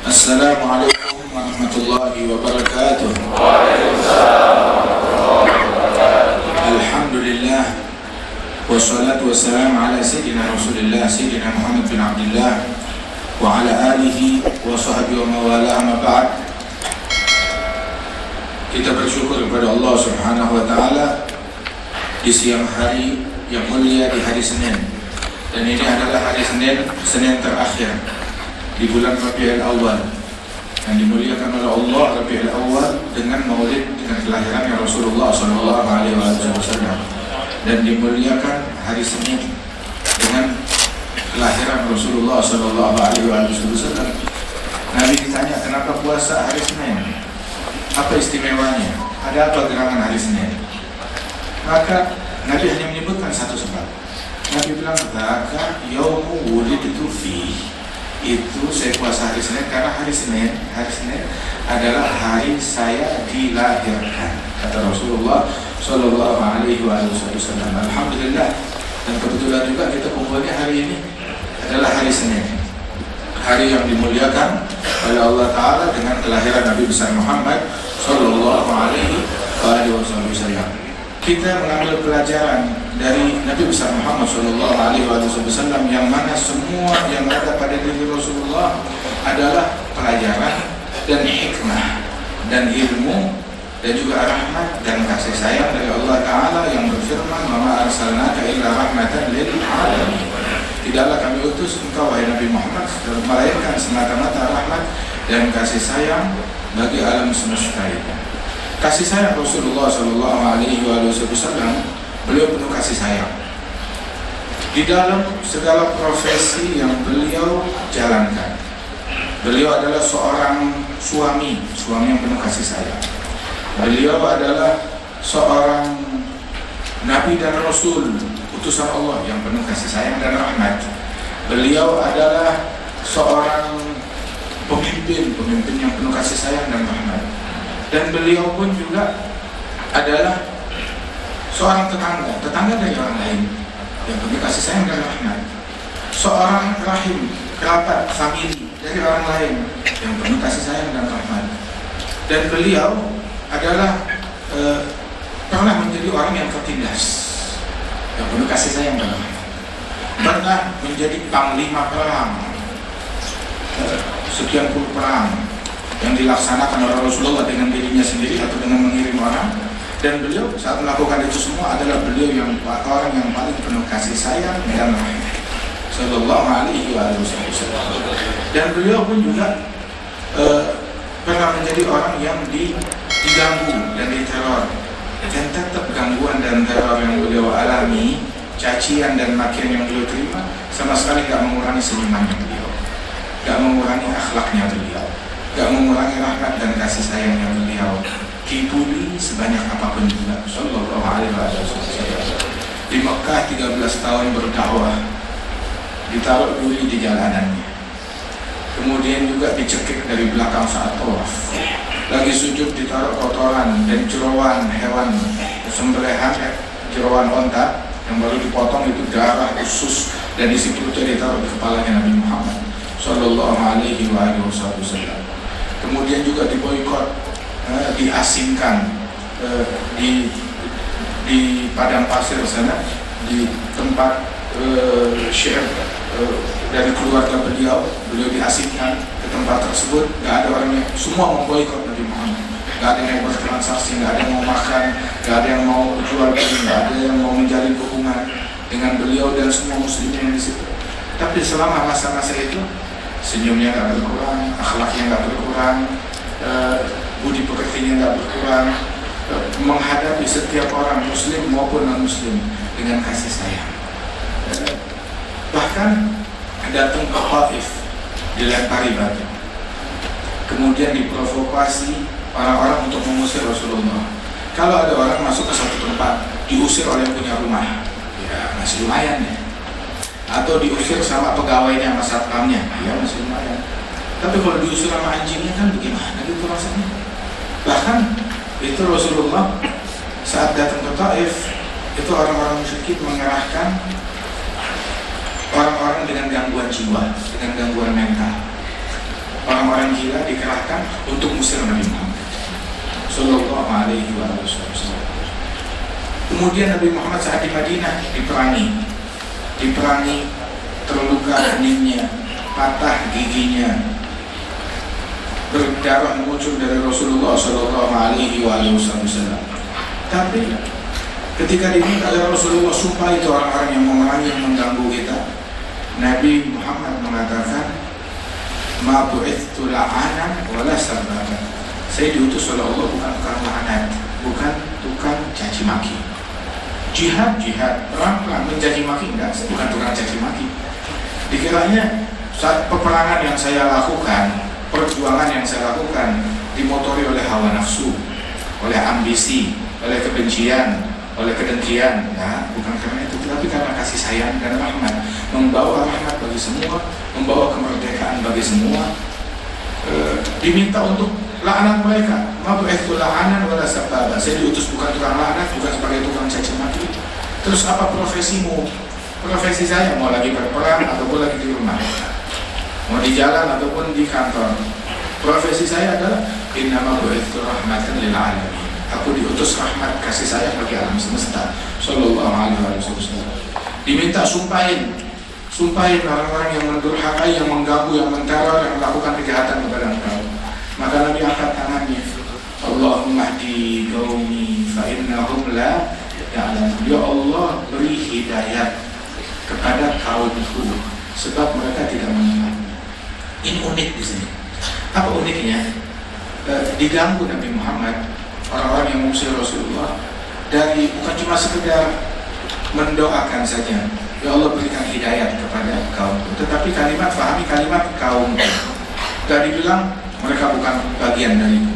Assalamualaikum warahmatullahi wabarakatuh. Alhamdulillah wassalatu wassalamu ala sayyidina Rasulillah sayyidina Muhammad bin Abdullah wa ala alihi wa sahbihi wa mawala, amma ba'd. Kita bersyukur kepada Allah Subhanahu wa taala di siang hari yang mulia di hari Senin. Dan ini adalah hari Senin terakhir di bulan Rabiul Awal, yang dimuliakan oleh Allah Rabiul Awal dengan maulid, dengan kelahirannya Rasulullah SAW, dan dimuliakan hari Senin dengan kelahiran Rasulullah SAW. Nabi ditanya, kenapa puasa hari Senin? Apa istimewanya? Ada apa gerangan hari Senin? Maka Nabi hanya menyebutkan satu sebab. Nabi bilang, "Dzaka yaumu wulidtu fihi." Itu saya puasa hari Senin karena hari Senin adalah hari saya dilahirkan, kata Rasulullah Shallallahu Alaihi Wasallam. Alhamdulillah, dan kebetulan juga kita kumpulnya hari ini adalah hari Senin, hari yang dimuliakan oleh Allah Taala dengan kelahiran Nabi besar Muhammad Shallallahu Alaihi Wasallam. Kita mengambil pelajaran dari Nabi besar Muhammad SAW, yang mana semua yang ada pada diri Rasulullah adalah pelajaran dan hikmah dan ilmu dan juga rahmat dan kasih sayang dari Allah Ta'ala yang berfirman, "Wa ma arsalnaka illa rahmatan lil alamin." Tidaklah kami utus engkau wahai Nabi Muhammad melainkan semata-mata rahmat dan kasih sayang bagi alam semesta ini. Kasih sayang Rasulullah SAW, beliau penuh kasih sayang di dalam segala profesi yang beliau jalankan. Beliau adalah seorang suami yang penuh kasih sayang. Beliau adalah seorang nabi dan rasul, utusan Allah yang penuh kasih sayang dan rahmat. Beliau adalah seorang pemimpin yang penuh kasih sayang dan rahmat. Dan beliau pun juga adalah seorang tetangga dari orang lain yang penuh kasih sayang dan rahmat. Seorang rahim, kerabat, famili dari orang lain yang penuh kasih sayang dan rahmat. Dan beliau adalah pernah menjadi orang yang tertindas, yang penuh kasih sayang dan rahmat. Pernah menjadi panglima perang, sekian puluh perang yang dilaksanakan oleh Rasulullah dengan dirinya sendiri atau dengan mengirim orang. Dan beliau saat melakukan itu semua adalah beliau yang orang yang paling penuh kasih sayang dan rahmat Sallallahu Alaihi Wasallam. Dan beliau pun juga pernah menjadi orang yang diganggu dan diteror, dan tetap gangguan dan teror yang beliau alami, cacian dan makian yang beliau terima, sama sekali tidak mengurangi senyumannya beliau, tidak mengurangi akhlaknya beliau, tidak mengurangi rahmat dan kasih sayangnya beliau di bumi sebanyak apapun juga. Sallallahu Alaihi Wasallam di Mekah 13 tahun berdakwah, ditaruh duri di jalanannya, kemudian juga dicekik dari belakang saat tawaf, lagi sujud ditaruh kotoran dan jeroan hewan sembelihan, jeroan onta yang baru dipotong itu darah, usus dan isi perutnya ditaruh di kepalanya Nabi Muhammad Sallallahu Alaihi Wasallam. Kemudian juga diboikot, diasingkan di padang pasir sana, di tempat syair dari keluarga beliau diasingkan ke tempat tersebut. Gak ada orang yang, semua memboikot Nabi Muhammad. Gak ada yang mau bertransaksi, gak ada yang mau makan, gak ada yang mau jual beli, gak ada yang mau menjalin hubungan dengan beliau dan semua muslimin yang di situ. Tapi selama masa-masa itu, senyumnya gak berkurang, akhlaknya gak berkurang, budi pekertinya tidak berkurang, menghadapi setiap orang muslim maupun non muslim dengan kasih sayang. Bahkan datang ke Taif, dilempari batu, kemudian diprovokasi orang-orang untuk mengusir Rasulullah. Kalau ada orang masuk ke satu tempat diusir oleh yang punya rumah, ya masih lumayan ya, atau diusir sama pegawainya, sama satpamnya, ya masih lumayan. Tapi kalau diusir sama anjingnya kan bagaimana gitu rasanya. Bahkan itu Rasulullah saat datang ke Taif, itu orang-orang musyrikin mengerahkan orang-orang dengan gangguan jiwa, dengan gangguan mental. orang-orang gila dikerahkan untuk musir Nabi Muhammad Sallallahu Alaihi Wasallam. Kemudian Nabi Muhammad saat di Madinah diperangi, terluka keningnya, patah giginya, berdarah muncul dari Rasulullah Sallallahu Alaihi Wasallam. Tapi ketika diminta oleh Rasulullah sumpah itu orang-orang yang memerangi, yang mengganggu kita, Nabi Muhammad mengatakan, "Ma bu'ithtu la'anan wala sababan." Saya diutus oleh Allah bukan tukang laknat, bukan tukang caci maki. Jihad, perang mencaci maki enggak, saya bukan tukang caci maki. Dikiranya saat peperangan yang saya lakukan, perjuangan yang saya lakukan dimotori oleh hawa nafsu, oleh ambisi, oleh kebencian, oleh kedengkian. Nah, bukan karena itu, tetapi karena kasih sayang dan rahmat, membawa rahmat bagi semua, membawa kemerdekaan bagi semua. Diminta untuk laknat mereka, ma bu'ithtu la'anan wala sababa. Saya diutus bukan tukang laknat, bukan sebagai tukang caci maki. Terus apa profesimu? Profesi saya mau lagi berperang ataupun lagi di rumah, mau di jalan ataupun di kantor. Profesi saya adalah innama bu'ithtu rahmatan lil alamin. Aku diutus rahmat kasih sayang bagi alam semesta. Sallallahu Alaihi Wasallam. Diminta sumpahin orang-orang yang mendurhakai, yang mengganggu, yang menteror, yang melakukan kejahatan kepada engkau. Maka Nabi angkat tangannya, Allahumma hdi qaumi fa innahum la ya'lamun. Ya Allah, beri hidayah kepada kaumku sebab mereka tidak mengetahui. Ini unik di sini. Apa uniknya? Diganggu Nabi Muhammad, orang-orang yang mengusir Rasulullah, dari bukan cuma sekedar mendoakan saja, ya Allah berikan hidayah kepada kaumku, tetapi fahami kalimat kaumku. Gak dibilang mereka bukan bagian dariku,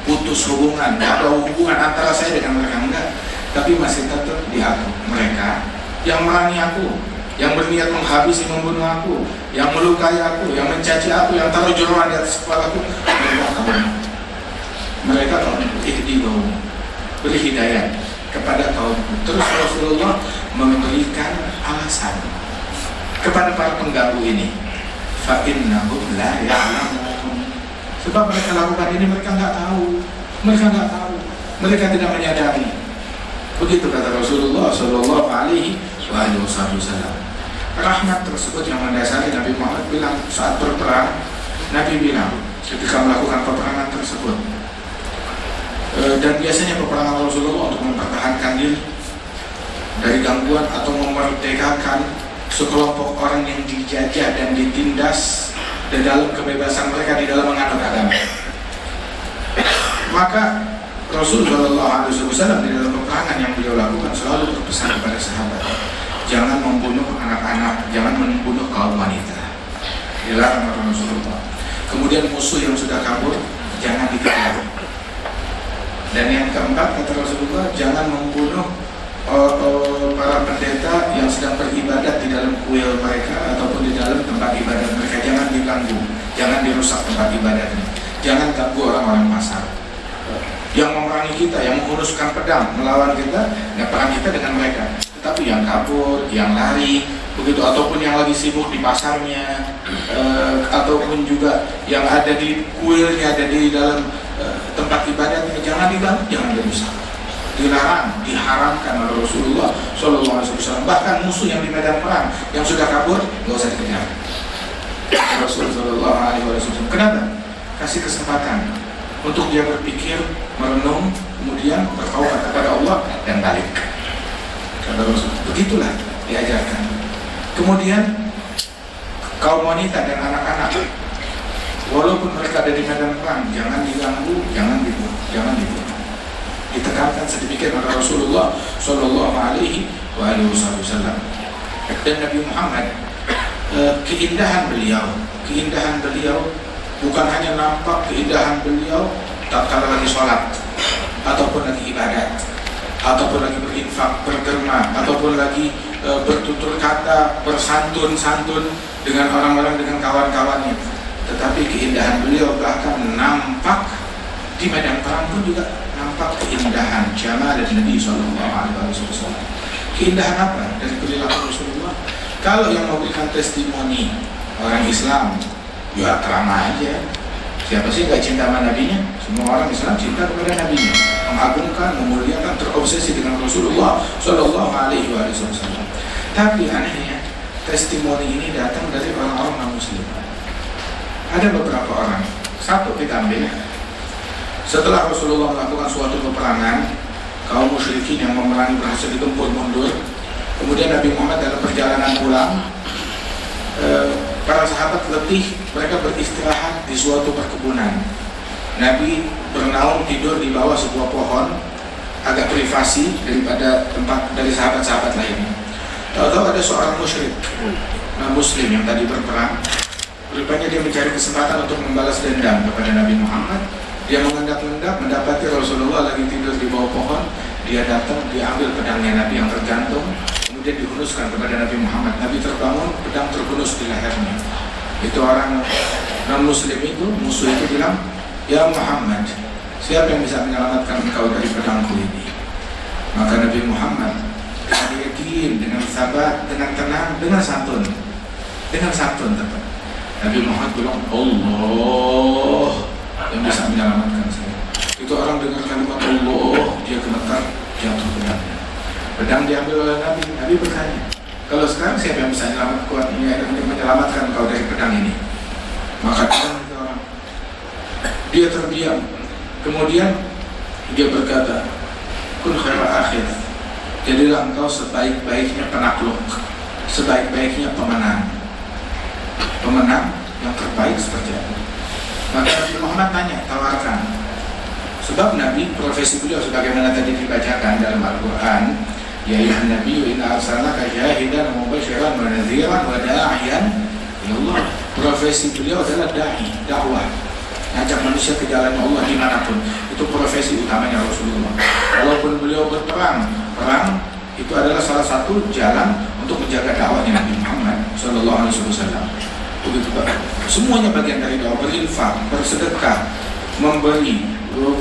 putus hubungan, atau hubungan antara saya dengan mereka, enggak. Tapi masih tetap diaku mereka yang merangi aku, yang berniat menghabisi, membunuh aku, yang melukai aku, yang mencaci aku, yang taruh jeroan di atas kepala aku. Mereka kaum ihdi kaum, beri hidayah kepada kaumku. Terus Rasulullah memberikan alasan kepada para pengganggu ini, fa innahum la ya'lamun. Sebab mereka lakukan ini, mereka nggak tahu, mereka tidak menyadari. Begitu kata Rasulullah Sallallahu Alaihi Wasallam. Rahmat tersebut yang mendasari Nabi Muhammad bilang saat berperang, Nabi bilang ketika melakukan peperangan tersebut, dan biasanya peperangan Rasulullah untuk mempertahankan diri dari gangguan atau memerdekakan sekelompok orang yang dijajah dan ditindas di dalam kebebasan mereka di dalam menganut agama. Maka Rasulullah SAW di dalam peperangan yang beliau lakukan selalu berpesan kepada sahabat, jangan membunuh anak-anak, jangan membunuh kaum wanita. Dilarang oleh Rasulullah. Kemudian musuh yang sudah kabur jangan dikejar. Dan yang keempat kata Rasulullah, jangan membunuh para pendeta yang sedang beribadat di dalam kuil mereka ataupun di dalam tempat ibadat mereka. Jangan diganggu, jangan dirusak tempat ibadahnya, jangan ganggu orang-orang pasar yang memerangi kita, yang menghunuskan pedang melawan kita. Nggak perang kita dengan mereka, tetapi yang kabur, yang lari begitu, ataupun yang lagi sibuk di pasarnya, ataupun juga yang ada di kuilnya, ada di dalam tempat ibadahnya, jangan diganggu, jangan dirusak. Dilarang, diharamkan oleh Rasulullah Sallallahu Alaihi Wasallam. Bahkan musuh yang di medan perang yang sudah kabur nggak usah dikejar. Rasulullah Sallallahu Alaihi Wasallam. Kenapa? Kasih kesempatan untuk dia berpikir, merenung, kemudian bertaubat kepada Allah dan balik. Kata Rasul. Begitulah diajarkan. Kemudian kaum wanita dan anak-anak, walaupun mereka ada di medan perang, jangan diganggu, jangan dibunuh, jangan dibunuh. Ditekankan sedemikian oleh Rasulullah Sallallahu Alaihi Wasallam. Dan Nabi Muhammad, keindahan beliau bukan hanya nampak keindahan beliau tatkala lagi sholat, ataupun lagi ibadat, ataupun lagi berinfak, berderma, ataupun lagi bertutur kata, bersantun-santun dengan orang-orang, dengan kawan-kawannya. Tetapi keindahan beliau bahkan nampak di medan perang pun juga nampak keindahan jamal dan Nabi Sallallahu Alaihi Wasallam. Keindahan apa dari perilaku Rasulullah? Kalau yang memberikan testimoni orang Islam Ya terang aja. Siapa sih gak cinta sama nabinya? Semua orang Islam cinta kepada nabinya, mengagungkan, memuliakan, terobsesi dengan Rasulullah Shallallahu Alaihi Wasallam. Tapi anehnya testimoni ini datang dari orang-orang non-Muslim. Ada beberapa orang. Satu kita ambil. Setelah Rasulullah melakukan suatu peperangan, kaum musyrikin yang memerangi berhasil digempur mundur. Kemudian Nabi Muhammad dalam perjalanan pulang, para sahabat letih, mereka beristirahat di suatu perkebunan. Nabi bernaung tidur di bawah sebuah pohon, agak privasi daripada tempat dari sahabat-sahabat lainnya. Tahu-tahu ada seorang musyrik Muslim yang tadi berperang. Rupanya dia mencari kesempatan untuk membalas dendam kepada Nabi Muhammad. Dia mengendap-endap mendapati Rasulullah lagi tidur di bawah pohon. Dia datang, dia ambil pedangnya Nabi yang tergantung, kemudian dihunuskan kepada Nabi Muhammad. Nabi terbangun, pedang terhunus di lehernya. Itu orang non-Muslim itu, musuh itu bilang, "Ya Muhammad, siapa yang bisa menyelamatkan engkau dari pedangku ini?" Maka Nabi Muhammad dengan yakin, dengan sabar, dengan tenang, dengan santun tetap. Nabi Muhammad bilang, "Allah yang bisa menyelamatkan saya." Itu orang dengar kalimat Allah, dia gemetar, jatuh pedangnya. Pedang diambil oleh Nabi. Nabi bertanya, "Kalau sekarang siapa yang bisa menyelamatkan kau dari pedang ini?" Maka dia terdiam. Kemudian dia berkata, "Kun khairul akhir." Jadilah engkau sebaik-baiknya penakluk, sebaik-baiknya pemenang yang terbaik seperti itu. Maka Nabi Muhammad tanya, tawarkan. Sebab Nabi, profesi beliau sebagaimana tadi dibacakan dalam Al-Quran, "Ya ayuhan Nabi, inna arsalnaka syahidan wa mubasyiran wa nadhiran wa da'iyan ila Allah." Profesi beliau adalah da'i, dakwah, ngajak manusia ke jalan Allah dimanapun. Itu profesi utamanya Rasulullah. Walaupun beliau berperang, perang itu adalah salah satu jalan untuk menjaga dakwahnya Nabi Muhammad Sallallahu Alaihi Wasallam. Begitu Pak. Semuanya bagian dari dakwah, berinfak, bersedekah, memberi,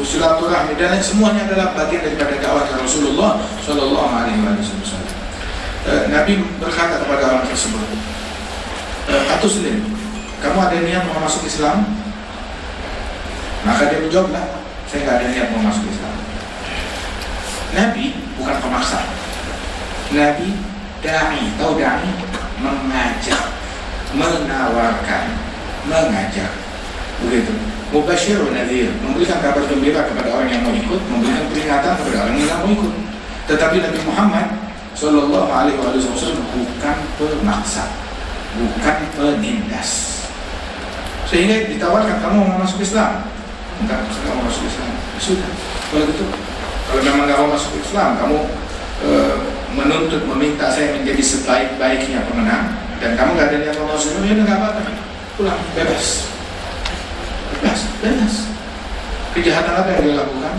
silaturahmi, dan semuanya adalah bagian daripada dakwah Rasulullah Sallallahu Alaihi Wasallam. Nabi berkata kepada orang tersebut, "Atuslim, kamu ada niat mau masuk Islam?" Maka dia menjawab, "Saya nggak ada niat mau masuk Islam." Nabi bukan pemaksa. Nabi da'i, tahu da'i? Mengajak, menawarkan, mengajak. Begitu. Mubasyir wa nadhir, memberikan kabar gembira kepada orang yang mau ikut, memberikan peringatan kepada orang yang mau ikut. Tetapi Nabi Muhammad Sallallahu Alaihi Wasallam bukan pemaksa, bukan penindas. Sehingga ditawarkan, "Kamu mau masuk Islam?" "Enggak, saya nggak mau masuk Islam." Sudah, kalau gitu, kalau memang nggak mau masuk Islam, kamu menuntut, meminta saya menjadi sebaik-baiknya pemenang, dan kamu nggak ada niat mau masuk Islam, ya nggak apa-apa, pulang, bebas. Kejahatan apa yang dia lakukan?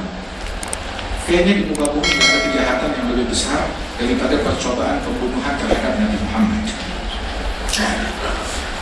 Kayaknya di muka bumi ada kejahatan yang lebih besar daripada percobaan pembunuhan terhadap Nabi Muhammad.